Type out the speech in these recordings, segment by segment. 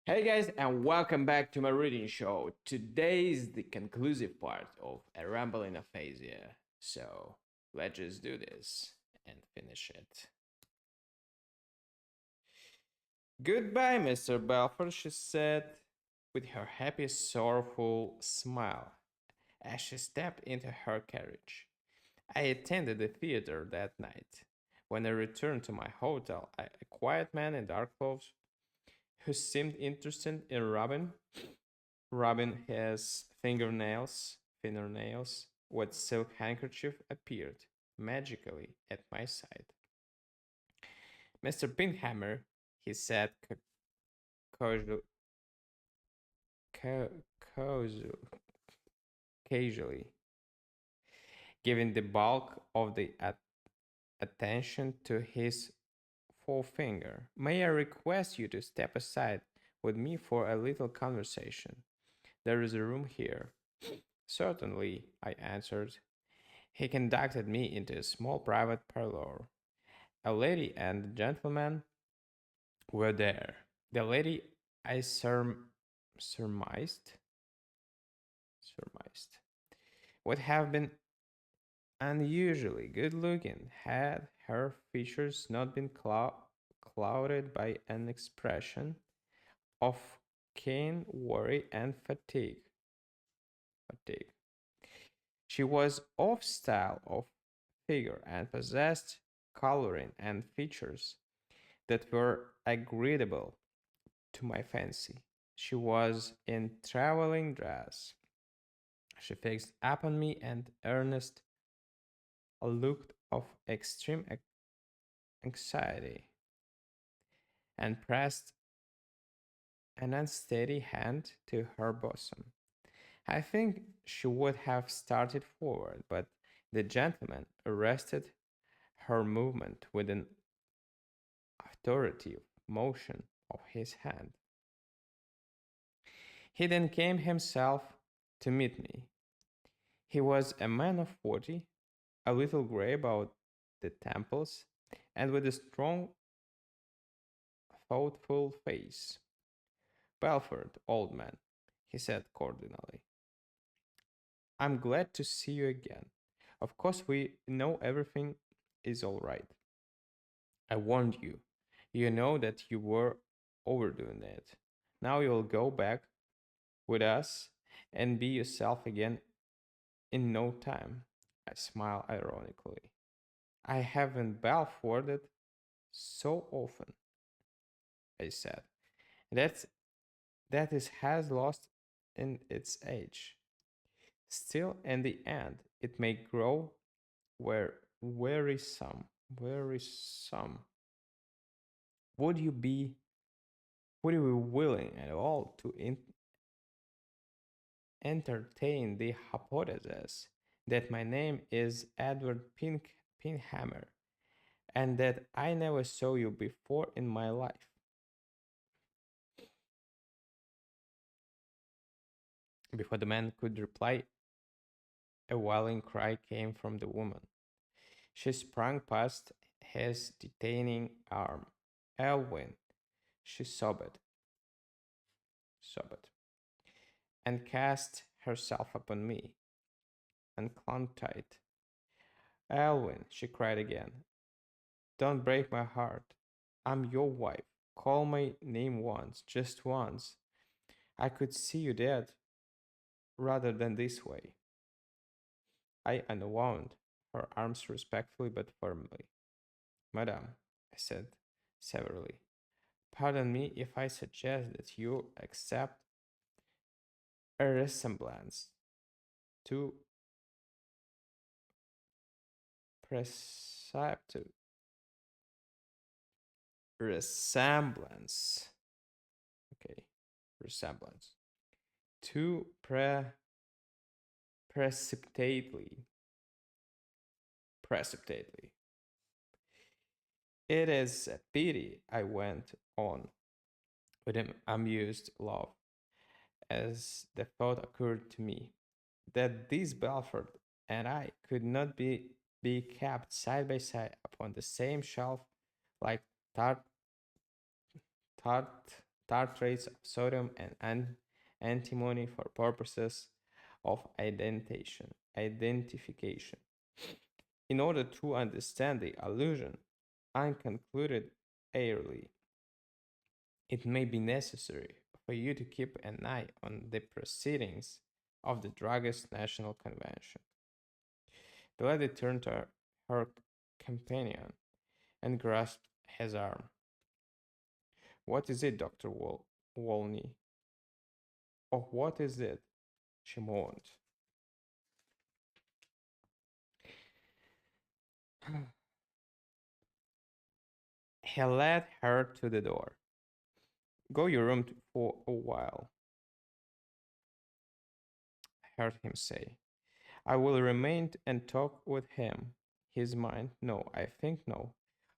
Hey guys, and welcome back to my reading show. Today is the conclusive part of a Ramble in Aphasia. So let's just do this and finish it. Goodbye, Mr. Belford, she said with her happy, sorrowful smile as she stepped into her carriage. I attended the theater that night. When I returned to my hotel, a quiet man in dark clothes who seemed interested in rubbing his fingernails with silk handkerchief appeared magically at my side. Mr. Pinhammer, he said casual, ca- casual, casually, giving the bulk of the attention to his forefinger. May I request you to step aside with me for a little conversation? There is a room here. Certainly, I answered. He conducted me into a small private parlor. A lady and a gentleman were there. The lady I surmised surmised would have been unusually good looking had her features not been clouded by an expression of keen worry and fatigue. She was of style of figure and possessed coloring and features that were agreeable to my fancy. She was in traveling dress. She fixed upon me an earnest look of extreme anxiety and pressed an unsteady hand to her bosom. I think she would have started forward, but the gentleman arrested her movement with an authoritative motion of his hand. He then came himself to meet me. He was a man of 40, a little gray about the temples, and with a strong, thoughtful face. Belford, old man, he said cordially, I'm glad to see you again. Of course, we know everything is all right. I warned you. You know that you were overdoing it. Now you'll go back with us and be yourself again in no time. I smiled ironically. I haven't Balforded so often, I said. That's that is has lost in its age. Still, in the end, it may grow where wearisome. Would you be would you be willing at all to entertain the hypothesis that my name is Edward Pinhammer and that I never saw you before in my life? Before the man could reply, a wailing cry came from the woman. She sprang past his detaining arm. Elwyn, she sobbed, and cast herself upon me and clung tight. Elwyn, she cried again, don't break my heart. I'm your wife. Call my name once, just once. I could see you dead rather than this way. I unwound her arms respectfully but firmly. Madame, I said severely, pardon me if I suggest that you accept a resemblance to perceptive resemblance. Okay, resemblance to precipitately. Precipitately. It is a pity, I went on with an amused laugh as the thought occurred to me that this Belford and I could not be kept side by side upon the same shelf like tart tartrates of sodium and antimony for purposes of identification. In order to understand the allusion, I concluded airily, it may be necessary for you to keep an eye on the proceedings of the Druggist National Convention. The lady turned to her companion and grasped his arm. What is it, Dr. Wolney? Oh, what is it? She moaned. He led her to the door. Go your room for a while, I heard him say. I will remain and talk with him. His mind? No, I think no.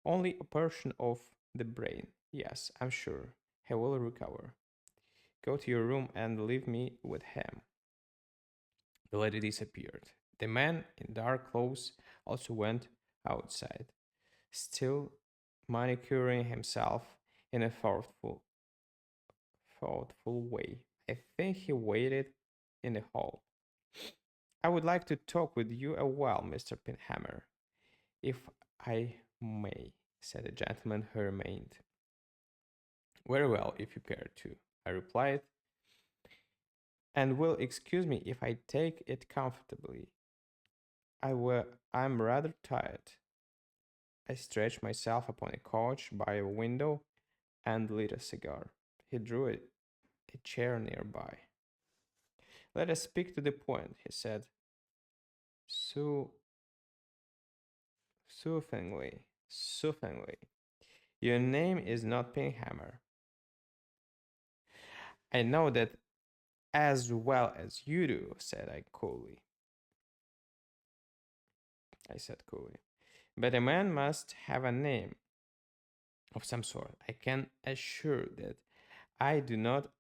Only a portion of the brain. Yes, I'm sure. He will recover. Go to your room and leave me with him. The lady disappeared. The man in dark clothes also went outside, still manicuring himself in a thoughtful way. I think he waited in the hall. I would like to talk with you a while, Mr. Pinhammer, if I may, said the gentleman who remained. Very well, if you care to, I replied, and will excuse me if I take it comfortably. I'm rather tired. I stretched myself upon a couch by a window and lit a cigar. He drew a chair nearby. Let us speak to the point, he said, so soothingly. Your name is not Pinhammer. I know that as well as you do, I said coolly. But a man must have a name of some sort. I can assure that I do not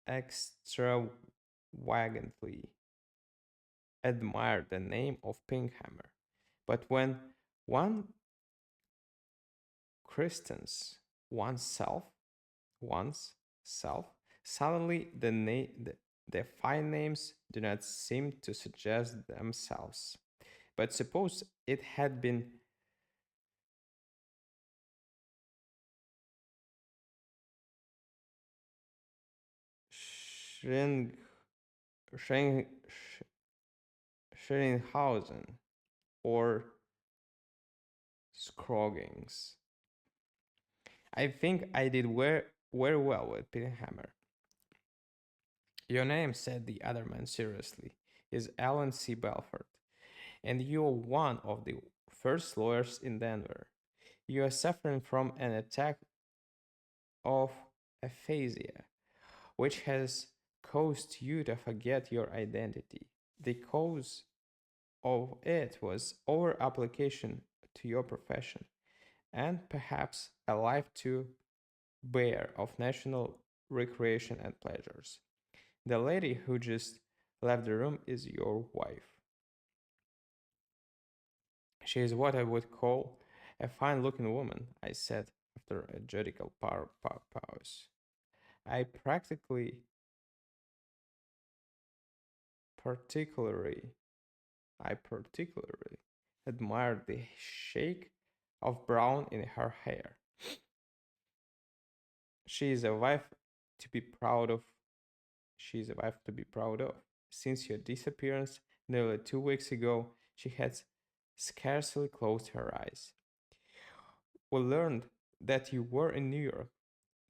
extravagantly admire the name of Pinkhammer. But when one christens oneself, one's self, suddenly the fine names do not seem to suggest themselves. But suppose it had been Schring, Schring, Schringhausen or Scroggins. I think I did very well with Pinhammer. Your name, said the other man seriously, is Alan C. Belford, and you're one of the first lawyers in Denver. You are suffering from an attack of aphasia, which has caused you to forget your identity. The cause of it was over application to your profession, and perhaps a life too bare of national recreation and pleasures. The lady who just left the room is your wife. She is what I would call a fine looking woman, I said after a judicial pause. I practically, particularly, I particularly admired the shake of brown in her hair. She is a wife to be proud of. She is a wife to be proud of. Since your disappearance nearly 2 weeks ago, she has scarcely closed her eyes. We learned that you were in New York,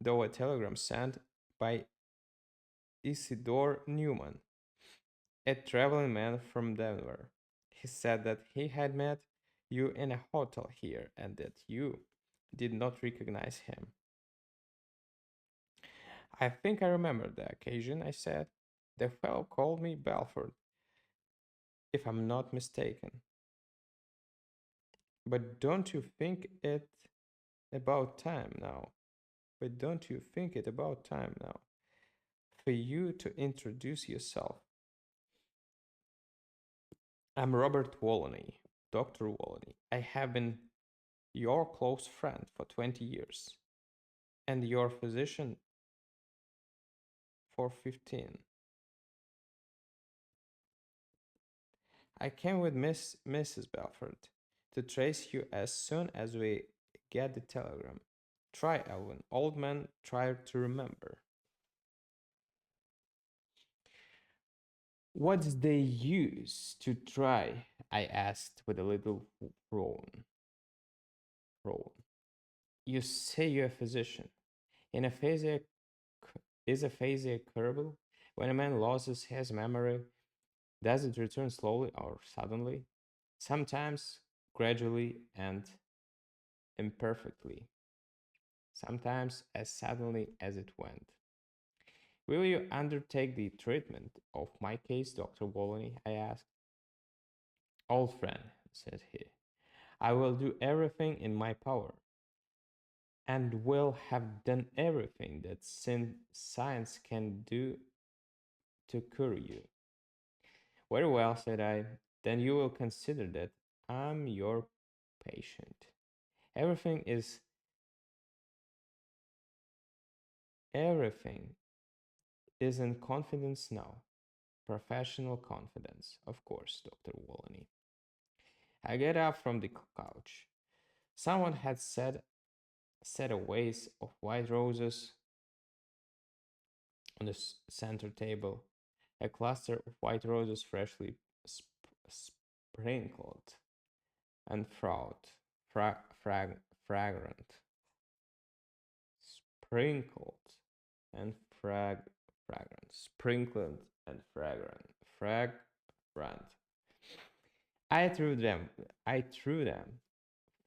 though a telegram sent by Isidore Newman, a traveling man from Denver. He said that he had met you in a hotel here and that you did not recognize him. I think I remember the occasion, I said. The fellow called me Belford, if I'm not mistaken. But don't you think it about time now? But don't you think it about time now for you to introduce yourself? I'm Robert Wolney, Dr. Wolney. I have been your close friend for 20 years. And your physician for 15. I came with Mrs. Belford to trace you as soon as we get the telegram. Try, Elwin. Old man tried to remember. What did they use to try? I asked with a little frown. You say you're a physician. In aphasia, is aphasia curable? When a man loses his memory, does it return slowly or suddenly? Sometimes gradually and imperfectly, sometimes as suddenly as it went. Will you undertake the treatment of my case, Dr. Wolney? I asked. Old friend, said he, I will do everything in my power, and will have done everything that science can do to cure you. Very well, said I. Then you will consider that I'm your patient. Everything is everything is in confidence now. Professional confidence, of course, Dr. Wolney. I get up from the couch. Someone had set a vase of white roses on the center table, a cluster of white roses freshly sprinkled and fragrant, sprinkled and fragrant, sprinkled and fragrant. I threw them. I threw them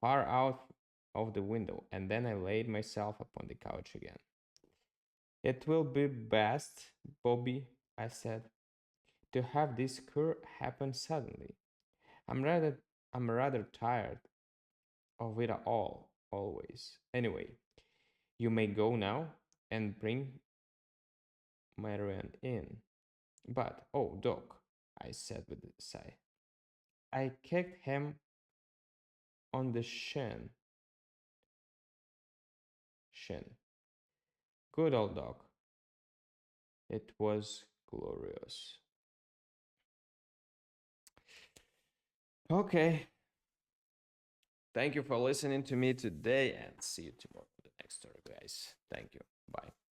far out of the window, and then I laid myself upon the couch again. It will be best, Bobby, I said, to have this cure happen suddenly. I'm rather I'm rather tired of it all, always. Anyway, you may go now and bring Marian in. But, oh, Doc, I said with a sigh. I kicked him on the shin. Good old Doc. It was glorious. Okay. Thank you for listening to me today and see you tomorrow for the next story, guys. Thank you. Bye.